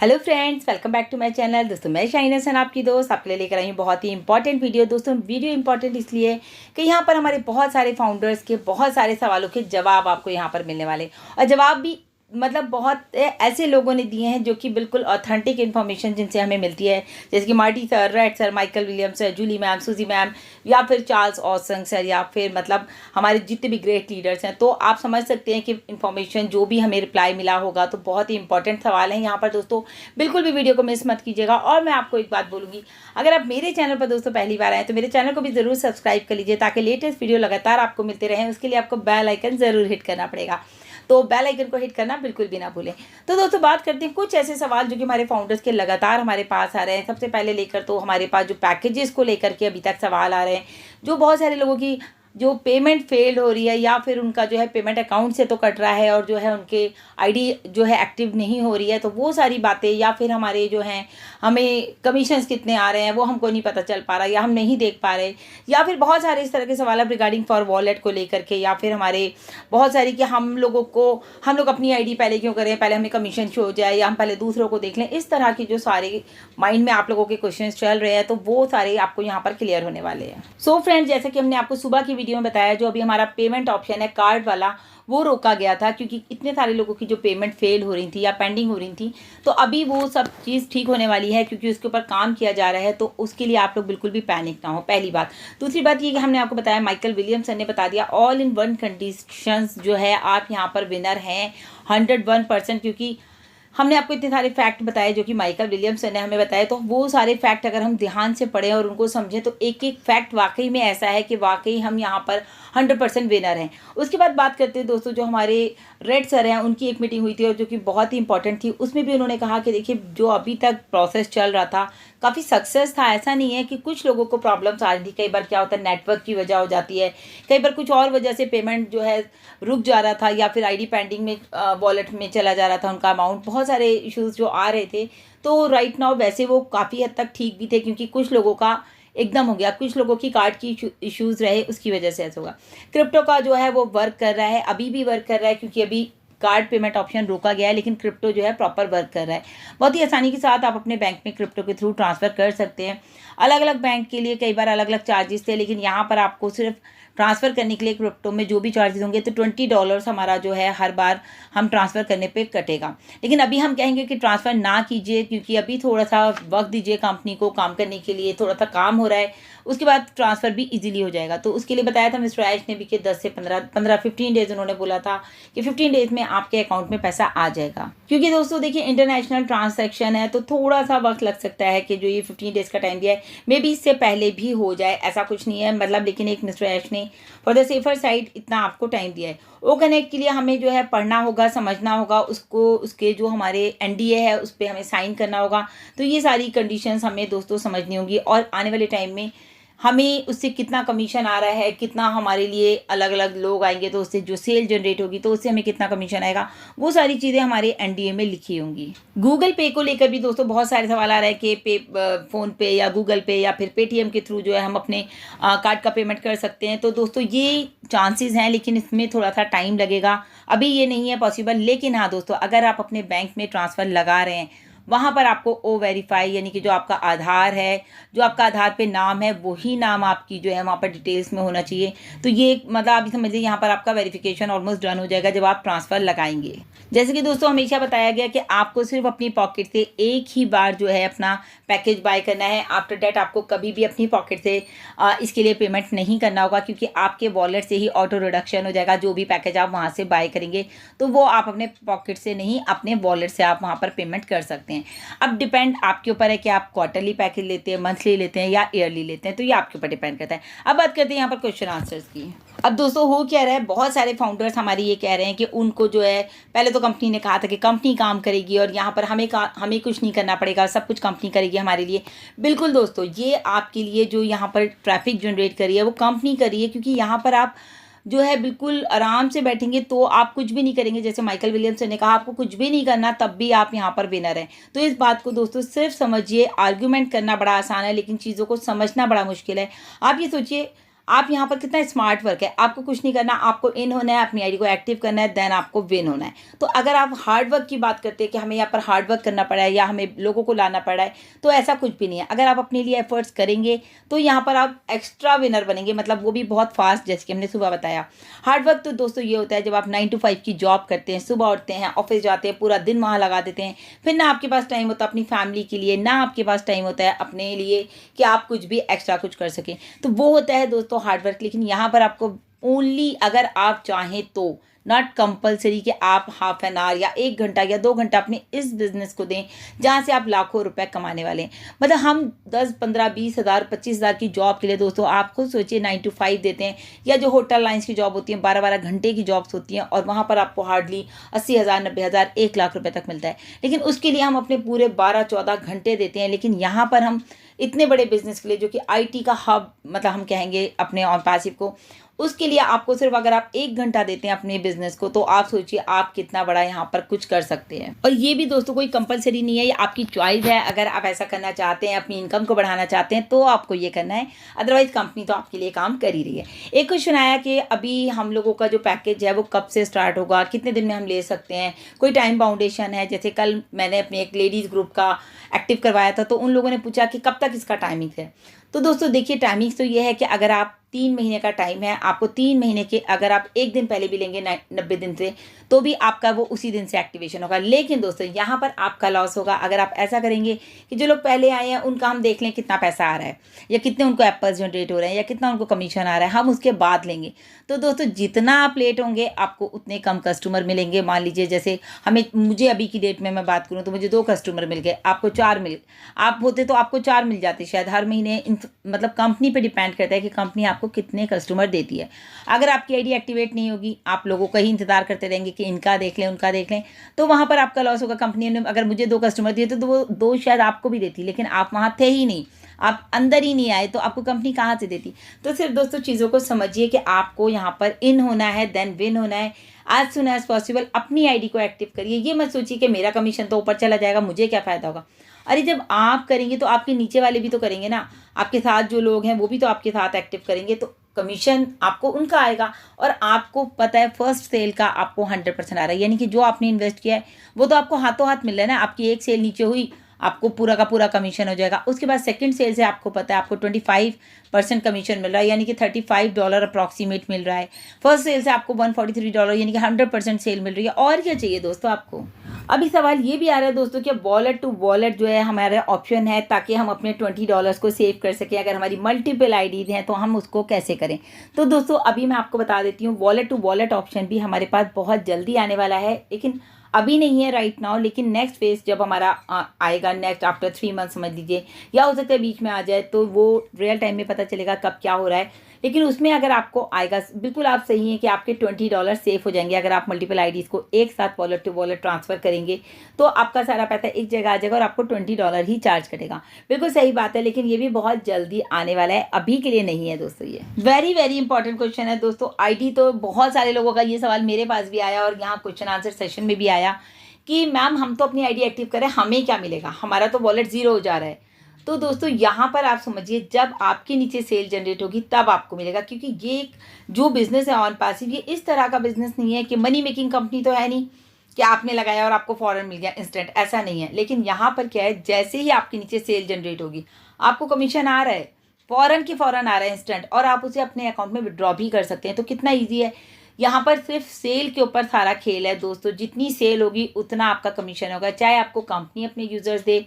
Hello friends, welcome back to my channel. दोस्तों मैं शाइना हसन आपकी दोस्त आपके लिए लेकर आई हूँ बहुत ही इंपॉर्टेंट वीडियो। दोस्तों वीडियो इंपॉर्टेंट इसलिए कि यहाँ पर हमारे बहुत सारे फाउंडर्स के बहुत सारे सवालों के जवाब आपको यहाँ पर मिलने वाले, और जवाब भी मतलब बहुत ऐसे लोगों ने दिए हैं जो कि बिल्कुल ऑथेंटिक इन्फॉर्मेशन जिनसे हमें मिलती है, जैसे कि Marty sir, Red sir, Michael Williams sir, Julie ma'am, Suzy ma'am, या फिर चार्ल्स ऑसंग सर, या फिर मतलब हमारे जितने भी ग्रेट लीडर्स हैं। तो आप समझ सकते हैं कि इन्फॉर्मेशन जो भी हमें रिप्लाई मिला होगा तो बहुत ही इंपॉर्टेंट सवाल है यहाँ पर। दोस्तों बिल्कुल भी वीडियो को मिस मत कीजिएगा। और मैं आपको एक बात बोलूँगी, अगर आप मेरे चैनल पर दोस्तों पहली बार आए तो मेरे चैनल को भी ज़रूर सब्सक्राइब कर लीजिए ताकि लेटेस्ट वीडियो लगातार आपको मिलते रहें। उसके लिए आपको बेल आइकन ज़रूर हिट करना पड़ेगा, तो बेल आइकन को हिट करना बिल्कुल भी ना भूलें। तो दोस्तों बात करते हैं कुछ ऐसे सवाल जो कि हमारे फाउंडर्स के लगातार हमारे पास आ रहे हैं। सबसे पहले लेकर तो हमारे पास जो पैकेजेस को लेकर के अभी तक सवाल आ रहे हैं, जो बहुत सारे लोगों की जो पेमेंट फेल्ड हो रही है या फिर उनका जो है पेमेंट अकाउंट से तो कट रहा है और जो है उनके आईडी जो है एक्टिव नहीं हो रही है, तो वो सारी बातें, या फिर हमारे जो हैं हमें कमीशंस कितने आ रहे हैं वो हमको नहीं पता चल पा रहा या हम नहीं देख पा रहे, या फिर बहुत सारे इस तरह के सवाल रिगार्डिंग फॉर वॉलेट को लेकर के, या फिर हमारे बहुत सारी कि हम लोग अपनी आईडी पहले क्यों करें, पहले हमें कमीशन शो हो जाए या हम पहले दूसरों को देख लें। इस तरह की जो सारे माइंड में आप लोगों के क्वेश्चन चल रहे हैं तो वो सारे आपको यहाँ पर क्लियर होने वाले हैं। सो फ्रेंड्स, जैसे कि हमने आपको सुबह की वीडियो में बताया, जो अभी हमारा पेमेंट ऑप्शन है कार्ड वाला वो रोका गया था क्योंकि इतने सारे लोगों की जो पेमेंट फेल हो रही थी या पेंडिंग हो रही थी। तो अभी वो सब चीज़ ठीक होने वाली है क्योंकि उसके ऊपर काम किया जा रहा है, तो उसके लिए आप लोग बिल्कुल भी पैनिक ना हो, पहली बात। दूसरी बात ये कि हमने आपको बताया, माइकल विलियम्सन ने बता दिया, ऑल इन वन कंडीशंस जो है आप यहाँ पर विनर हैं 101%, क्योंकि हमने आपको इतने सारे फैक्ट बताए जो कि माइकल विलियम्सन ने हमें बताए। तो वो सारे फैक्ट अगर हम ध्यान से पढ़ें और उनको समझें तो एक एक फैक्ट वाकई में ऐसा है कि वाकई हम यहाँ पर 100% विनर हैं। उसके बाद बात करते हैं दोस्तों, जो हमारे रेड सर हैं उनकी एक मीटिंग हुई थी और जो कि बहुत ही इंपॉर्टेंट थी। उसमें भी उन्होंने कहा कि देखिए, जो अभी तक प्रोसेस चल रहा था काफ़ी सक्सेस था। ऐसा नहीं है कि कुछ लोगों को प्रॉब्लम्स आ रही थी, कई बार क्या होता है नेटवर्क की वजह हो जाती है, कई बार कुछ और वजह से पेमेंट जो है रुक जा रहा था, या फिर आईडी पेंडिंग में वॉलेट में चला जा रहा था उनका अमाउंट, बहुत सारे इश्यूज जो आ रहे थे। तो राइट नाउ वैसे वो काफ़ी हद तक ठीक भी थे क्योंकि कुछ लोगों का एकदम हो गया, कुछ लोगों की कार्ड की इश्यूज रहे, उसकी वजह से ऐसा होगा। क्रिप्टो का जो है वो वर्क कर रहा है, अभी भी वर्क कर रहा है क्योंकि अभी कार्ड पेमेंट ऑप्शन रोका गया है, लेकिन क्रिप्टो जो है प्रॉपर वर्क कर रहा है। बहुत ही आसानी के साथ आप अपने बैंक में क्रिप्टो के थ्रू ट्रांसफ़र कर सकते हैं। अलग अलग बैंक के लिए कई बार अलग अलग चार्जेस थे, लेकिन यहाँ पर आपको सिर्फ ट्रांसफ़र करने के लिए क्रिप्टो में जो भी चार्जेस होंगे तो $20 हमारा जो है हर बार हम ट्रांसफ़र करने पे कटेगा। लेकिन अभी हम कहेंगे कि ट्रांसफ़र ना कीजिए क्योंकि अभी थोड़ा सा वक्त दीजिए कंपनी को काम करने के लिए, थोड़ा सा काम हो रहा है, उसके बाद ट्रांसफ़र भी इजीली हो जाएगा। तो उसके लिए बताया था मिस्टर ऐश ने भी कि 10 से 15 डेज़ उन्होंने बोला था कि 15 डेज़ में आपके अकाउंट में पैसा आ जाएगा। क्योंकि दोस्तों देखिए, इंटरनेशनल ट्रांजैक्शन है तो थोड़ा सा वक्त लग सकता है कि जो ये 15 डेज़ का टाइम दिया है, मे बी इससे पहले भी हो जाए, ऐसा कुछ नहीं है मतलब। लेकिन एक मिस्टर ऐश ने फॉर द सेफर साइड इतना आपको टाइम दिया है। ओ कनेक्ट के लिए हमें जो है पढ़ना होगा, समझना होगा उसको, उसके जो हमारे एनडीए है उस पर हमें साइन करना होगा। तो ये सारी कंडीशंस हमें दोस्तों समझनी होगी, और आने वाले टाइम में हमें उससे कितना कमीशन आ रहा है, कितना हमारे लिए अलग अलग लोग आएंगे तो उससे जो सेल जनरेट होगी तो उससे हमें कितना कमीशन आएगा, वो सारी चीज़ें हमारे एनडीए में लिखी होंगी। गूगल पे को लेकर भी दोस्तों बहुत सारे सवाल आ रहे हैं कि फ़ोन पे या गूगल पे या फिर पेटीएम के थ्रू जो है हम अपने कार्ड का पेमेंट कर सकते हैं। तो दोस्तों ये चांसेस हैं, लेकिन इसमें थोड़ा सा टाइम लगेगा, अभी ये नहीं है पॉसिबल। लेकिन हाँ दोस्तों, अगर आप अपने बैंक में ट्रांसफ़र लगा रहे हैं, वहाँ पर आपको ओ वेरीफाई, यानी कि जो आपका आधार है, जो आपका आधार पे नाम है, वही नाम आपकी जो है वहाँ पर डिटेल्स में होना चाहिए। तो ये मतलब आप समझिए यहाँ पर आपका वेरिफिकेशन ऑलमोस्ट डन हो जाएगा जब आप ट्रांसफ़र लगाएंगे। जैसे कि दोस्तों हमेशा बताया गया कि आपको सिर्फ अपनी पॉकेट से एक ही बार जो है अपना पैकेज बाय करना है। आफ्टर डेट आपको कभी भी अपनी पॉकेट से इसके लिए पेमेंट नहीं करना होगा, क्योंकि आपके वॉलेट से ही ऑटो रिडक्शन हो जाएगा। जो भी पैकेज आप वहाँ से बाय करेंगे तो वो आप अपने पॉकेट से नहीं, अपने वॉलेट से आप वहाँ पर पेमेंट कर सकते हैं। अब डिपेंड आपके ऊपर है कि आप क्वार्टरली पैकेज लेते हैं, मंथली लेते हैं या ईयरली लेते हैं, तो ये आपके ऊपर डिपेंड करता है। अब बात करते हैं यहाँ पर क्वेश्चन आंसर्स की। अब दोस्तों हो क्या रहा है, बहुत सारे फाउंडर्स हमारे ये कह रहे हैं कि उनको जो है, पहले तो कंपनी ने कहा था कि कंपनी काम करेगी और यहाँ पर हमें कुछ नहीं करना पड़ेगा, सब कुछ कंपनी करेगी हमारे लिए। बिल्कुल दोस्तों, ये आपके लिए जो यहाँ पर ट्रैफिक जनरेट करी है वो कंपनी करी है, क्योंकि यहाँ पर आप जो है बिल्कुल आराम से बैठेंगे तो आप कुछ भी नहीं करेंगे। जैसे माइकल विलियम्सन ने कहा, आपको कुछ भी नहीं करना तब भी आप यहाँ पर विनर हैं। तो इस बात को दोस्तों सिर्फ समझिए, आर्ग्यूमेंट करना बड़ा आसान है लेकिन चीज़ों को समझना बड़ा मुश्किल है। आप ये सोचिए, आप यहाँ पर कितना स्मार्ट वर्क है, आपको कुछ नहीं करना, आपको इन होना है, अपनी आईडी को एक्टिव करना है, देन आपको विन होना है। तो अगर आप हार्ड वर्क की बात करते हैं कि हमें यहाँ पर हार्ड वर्क करना पड़ा है या हमें लोगों को लाना पड़ा है, तो ऐसा कुछ भी नहीं है। अगर आप अपने लिए एफर्ट्स करेंगे तो यहाँ पर आप एक्स्ट्रा विनर बनेंगे, मतलब वो भी बहुत फास्ट, जैसे कि हमने सुबह बताया। हार्ड वर्क तो दोस्तों ये होता है जब आप 9 to 5 की जॉब करते हैं, सुबह उठते हैं, ऑफिस जाते हैं, पूरा दिन वहाँ लगा देते हैं, फिर ना आपके पास टाइम होता अपनी फैमिली के लिए, ना आपके पास टाइम होता है अपने लिए कि आप कुछ भी एक्स्ट्रा कुछ कर सकें। तो वो होता है दोस्तों हार्ड वर्क। लेकिन यहाँ पर आपको ओनली अगर आप चाहें तो, नॉट कंपलसरी कि आप हाफ एन आवर या 1 घंटा या 2 घंटा अपने इस बिज़नेस को दें जहाँ से आप लाखों रुपए कमाने वाले हैं। मतलब हम 10, 15, 20 हज़ार, 25 हज़ार की जॉब के लिए दोस्तों आप खुद सोचिए 9 to 5 देते हैं, या जो होटल लाइन्स की जॉब होती है 12-12 घंटे की जॉब्स होती हैं, और वहाँ पर आपको हार्डली 80,000, 90,000, 1 लाख रुपये तक मिलता है। लेकिन उसके लिए हम अपने पूरे 12-14 घंटे देते हैं। लेकिन यहाँ पर हम इतने बड़े बिजनेस के लिए, जो कि आईटी का हब मतलब हम कहेंगे अपने ऑन पैसिव को, उसके लिए आपको सिर्फ अगर आप 1 घंटा देते हैं अपने बिजनेस को, तो आप सोचिए आप कितना बड़ा यहाँ पर कुछ कर सकते हैं। और ये भी दोस्तों कोई कंपलसरी नहीं है, ये आपकी चॉइस है। अगर आप ऐसा करना चाहते हैं, अपनी इनकम को बढ़ाना चाहते हैं, तो आपको ये करना है, अदरवाइज कंपनी तो आपके लिए काम कर ही रही है। एक क्वेश्चन आया कि अभी हम लोगों का जो पैकेज है वो कब से स्टार्ट होगा, कितने दिन में हम ले सकते हैं, कोई टाइम बाउंडेशन है? जैसे कल मैंने अपने एक लेडीज़ ग्रुप का एक्टिव करवाया था, तो उन लोगों ने पूछा कि कब तक इसका टाइमिंग है। तो दोस्तों देखिए, टाइमिंग्स तो ये है कि अगर आप 3 महीने का टाइम है, आपको 3 महीने के अगर आप 1 दिन पहले भी लेंगे 90 दिन से, तो भी आपका वो उसी दिन से एक्टिवेशन होगा। लेकिन दोस्तों यहाँ पर आपका लॉस होगा अगर आप ऐसा करेंगे कि जो लोग पहले आए हैं उनका हम देख लें कितना पैसा आ रहा है, या कितने उनको एप्पल्स जनरेट हो रहे हैं, या कितना उनको कमीशन आ रहा है, हम उसके बाद लेंगे। तो दोस्तों जितना आप लेट होंगे आपको उतने कम कस्टमर मिलेंगे। मान लीजिए जैसे मुझे अभी की डेट में मैं बात करूँ तो मुझे 2 कस्टमर मिल गए, आपको 4 मिल, आप होते तो आपको 4 मिल जाते शायद हर महीने। मतलब कंपनी पे डिपेंड करता है कि कंपनी आपको कितने कस्टमर देती है। अगर आपकी आईडी एक्टिवेट नहीं होगी, आप लोगों का ही इंतजार करते रहेंगे कि इनका देख लें उनका देख लें, तो वहाँ पर आपका लॉस होगा। कंपनी ने अगर मुझे 2 कस्टमर दिए तो वो 2 शायद आपको भी देती, लेकिन आप वहाँ थे ही नहीं, आप अंदर ही नहीं आए, तो आपको कंपनी कहाँ से देती। तो सिर्फ दोस्तों चीज़ों को समझिए कि आपको यहाँ पर इन होना है, देन विन होना है। एज सुन एज पॉसिबल अपनी आईडी को एक्टिव करिए। ये मत सोचिए कि मेरा कमीशन तो ऊपर चला जाएगा, मुझे क्या फ़ायदा होगा। अरे जब आप करेंगे तो आपके नीचे वाले भी तो करेंगे ना, आपके साथ जो लोग हैं वो भी तो आपके साथ एक्टिव करेंगे, तो कमीशन आपको उनका आएगा। और आपको पता है फर्स्ट सेल का आपको 100% आ रहा है, यानी कि जो आपने इन्वेस्ट किया है वो तो आपको हाथों हाथ मिल रहा है ना। आपकी एक सेल नीचे हुई, आपको पूरा का पूरा कमीशन हो जाएगा। उसके बाद सेकंड सेल से आपको पता है आपको 25% कमीशन मिल रहा है, यानी कि $35 अप्रॉक्सीमेट मिल रहा है। फर्स्ट सेल से आपको $143 यानी कि 100% सेल मिल रही है। और क्या चाहिए दोस्तों आपको। अभी सवाल ये भी आ रहा है दोस्तों कि वॉलेट टू वॉलेट जो है हमारा ऑप्शन है, ताकि हम अपने $20 को सेव कर सकें। अगर हमारी मल्टीपल आईडीज हैं तो हम उसको कैसे करें। तो दोस्तों अभी मैं आपको बता देती हूँ, वॉलेट टू वॉलेट ऑप्शन भी हमारे पास बहुत जल्दी आने वाला है, लेकिन अभी नहीं है राइट नाउ। लेकिन नेक्स्ट फेज जब हमारा आएगा, नेक्स्ट आफ्टर 3 मंथ समझ लीजिए, या हो सकता है बीच में आ जाए, तो वो रियल टाइम में पता चलेगा कब क्या हो रहा है। लेकिन उसमें अगर आपको आएगा, बिल्कुल आप सही हैं कि आपके $20 सेव हो जाएंगे अगर आप मल्टीपल आईडीज़ को एक साथ वॉलेट टू वॉलेट ट्रांसफ़र करेंगे, तो आपका सारा पैसा एक जगह आ जाएगा और आपको $20 ही चार्ज करेगा। बिल्कुल सही बात है, लेकिन ये भी बहुत जल्दी आने वाला है, अभी के लिए नहीं है दोस्तों। ये वेरी वेरी इंपॉर्टेंट क्वेश्चन है दोस्तों। आईडी तो बहुत सारे लोगों का ये सवाल मेरे पास भी आया और यहाँ क्वेश्चन आंसर सेशन में भी आया कि मैम हम तो अपनी आईडी एक्टिव करें, हमें क्या मिलेगा, हमारा तो वॉलेट ज़ीरो हो जा रहा है। तो दोस्तों यहाँ पर आप समझिए, जब आपके नीचे सेल जनरेट होगी तब आपको मिलेगा, क्योंकि ये जो बिज़नेस है ऑन पैसिव, ये इस तरह का बिज़नेस नहीं है कि मनी मेकिंग कंपनी तो है नहीं कि आपने लगाया और आपको फ़ौरन मिल गया इंस्टेंट, ऐसा नहीं है। लेकिन यहाँ पर क्या है, जैसे ही आपके नीचे सेल जनरेट होगी आपको कमीशन आ रहा है, फ़ौरन की फ़ौरन आ रहा है इंस्टेंट, और आप उसे अपने अकाउंट में विड्रॉ भी कर सकते हैं। तो कितना ईजी है। यहाँ पर सिर्फ सेल के ऊपर सारा खेल है दोस्तों। जितनी सेल होगी उतना आपका कमीशन होगा, चाहे आपको कंपनी अपने यूज़र्स दे,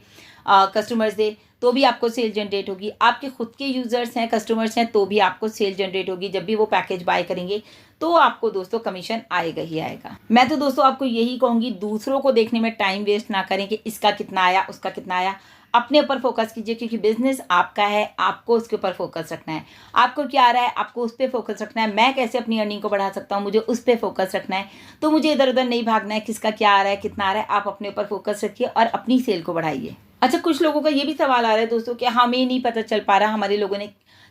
कस्टमर्स दे, तो भी आपको सेल जनरेट होगी। आपके खुद के यूज़र्स हैं, कस्टमर्स हैं, तो भी आपको सेल जनरेट होगी। जब भी वो पैकेज बाय करेंगे तो आपको दोस्तों कमीशन आएगा ही आएगा। मैं तो दोस्तों आपको यही कहूँगी, दूसरों को देखने में टाइम वेस्ट ना करें कि इसका कितना आया उसका कितना आया। अपने ऊपर फोकस कीजिए, क्योंकि बिजनेस आपका है, आपको उसके ऊपर फोकस रखना है। आपको क्या आ रहा है, आपको उस पर फोकस रखना है। मैं कैसे अपनी अर्निंग को बढ़ा सकता हूँ, मुझे उस पर फोकस रखना है। तो मुझे इधर उधर नहीं भागना है किसका क्या आ रहा है कितना आ रहा है। आप अपने ऊपर फोकस रखिए और अपनी सेल को बढ़ाइए। अच्छा, कुछ लोगों का ये भी सवाल आ रहा है दोस्तों कि हमें नहीं पता चल पा रहा, हमारे लोगों ने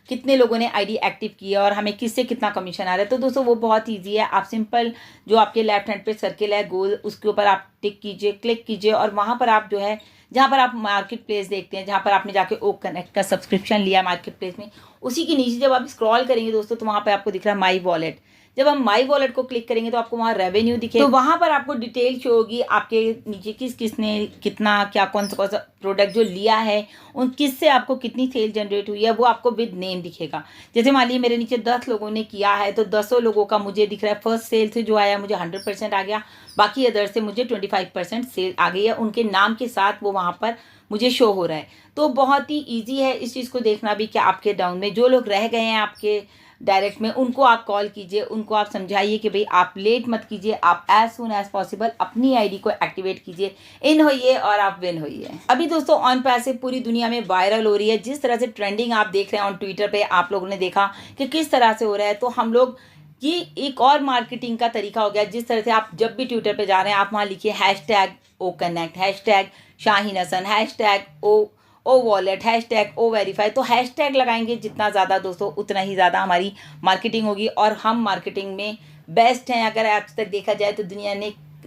कितने लोगों ने आईडी एक्टिव की है और हमें किससे कितना कमीशन आ रहा है। तो दोस्तों वो बहुत ईजी है। आप सिंपल जो आपके लेफ्ट हैंड पे सर्किल है गोल, उसके ऊपर आप टिक कीजिए, क्लिक कीजिए और वहाँ पर आप जो है जहाँ पर आप मार्केट प्लेस देखते हैं, जहाँ पर आपने जाके ओ कनेक्ट का सब्सक्रिप्शन लिया मार्केट प्लेस में, उसी के नीचे जब आप स्क्रॉल करेंगे दोस्तों तो वहाँ पर आपको दिख रहा है माई वॉलेट। जब हम माई वॉलेट को क्लिक करेंगे तो आपको वहाँ रेवेन्यू दिखेगा। तो वहाँ पर आपको डिटेल शो होगी आपके नीचे किसने कितना क्या कौन सा प्रोडक्ट जो लिया है, उन किससे आपको कितनी सेल जनरेट हुई है, वो आपको विद नेम दिखेगा। जैसे मान लीजिए मेरे नीचे 10 लोगों ने किया है तो 10 लोगों का मुझे दिख रहा है फर्स्ट सेल से जो आया मुझे 100% आ गया, बाकी अदर से मुझे 25% सेल आ गई है। उनके नाम के साथ वो वहाँ पर मुझे शो हो रहा है। तो बहुत ही ईजी है इस चीज़ को देखना भी कि आपके डाउन में जो लोग रह गए हैं आपके डायरेक्ट में, उनको आप कॉल कीजिए, उनको आप समझाइए कि भाई आप लेट मत कीजिए, आप एज सुन एज पॉसिबल अपनी आईडी को एक्टिवेट कीजिए, इन होइए और आप विन होइए। अभी दोस्तों ऑन पैसिव पूरी दुनिया में वायरल हो रही है। जिस तरह से ट्रेंडिंग आप देख रहे हैं ऑन ट्विटर पे, आप लोगों ने देखा कि किस तरह से हो रहा है। तो हम लोग ये एक और मार्केटिंग का तरीका हो गया। जिस तरह से आप जब भी ट्विटर पे जा रहे हैं आप वहाँ लिखिए #OConnect, #Shaheen Hasan, #O wallet, #O verify. तो हैशटैग लगाएंगे जितना ज़्यादा दोस्तों उतना ही ज़्यादा हमारी मार्केटिंग होगी और हम मार्केटिंग में बेस्ट हैं। अगर आज तक देखा जाए तो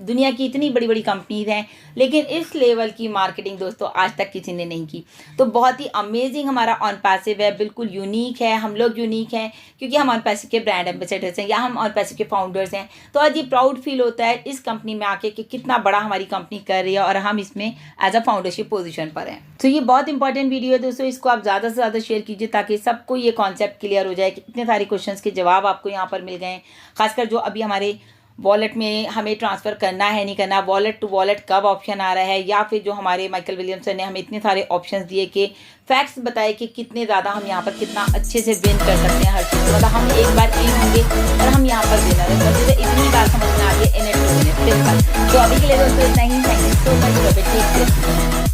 दुनिया की इतनी बड़ी बड़ी कंपनीज हैं, लेकिन इस लेवल की मार्केटिंग दोस्तों आज तक किसी ने नहीं की। तो बहुत ही अमेजिंग हमारा ऑन पैसिव है, बिल्कुल यूनिक है। हम लोग यूनिक हैं क्योंकि हम ऑन पैसिव के ब्रांड एम्बेसडर्स हैं या हम ऑन पैसिव के फाउंडर्स हैं। तो आज ये प्राउड फील होता है इस कंपनी में आके कि कितना बड़ा हमारी कंपनी कर रही है और हम इसमें एज अ फाउंडरशिप पोजिशन पर हैं। तो ये बहुत इंपॉर्टेंट वीडियो है दोस्तों, इसको आप ज़्यादा से ज़्यादा शेयर कीजिए ताकि सबको ये कॉन्सेप्ट क्लियर हो जाए कि इतने सारे क्वेश्चन के जवाब आपको यहाँ पर मिल गए। खासकर जो अभी हमारे वॉलेट में हमें ट्रांसफ़र करना है नहीं करना, वॉलेट टू वॉलेट कब ऑप्शन आ रहा है, या फिर जो हमारे माइकल विलियमसन ने हमें इतने सारे ऑप्शंस दिए कि फैक्ट्स बताए कि कितने ज़्यादा हम यहाँ पर कितना अच्छे से विन कर सकते हैं हर चीज़। मतलब हम एक बार इन होंगे और हम यहाँ पर विनर हैं। तो इतनी बात समझ में आ गई इन इट। तो अभी के लिए दोस्तों इतना ही। Thank you so much.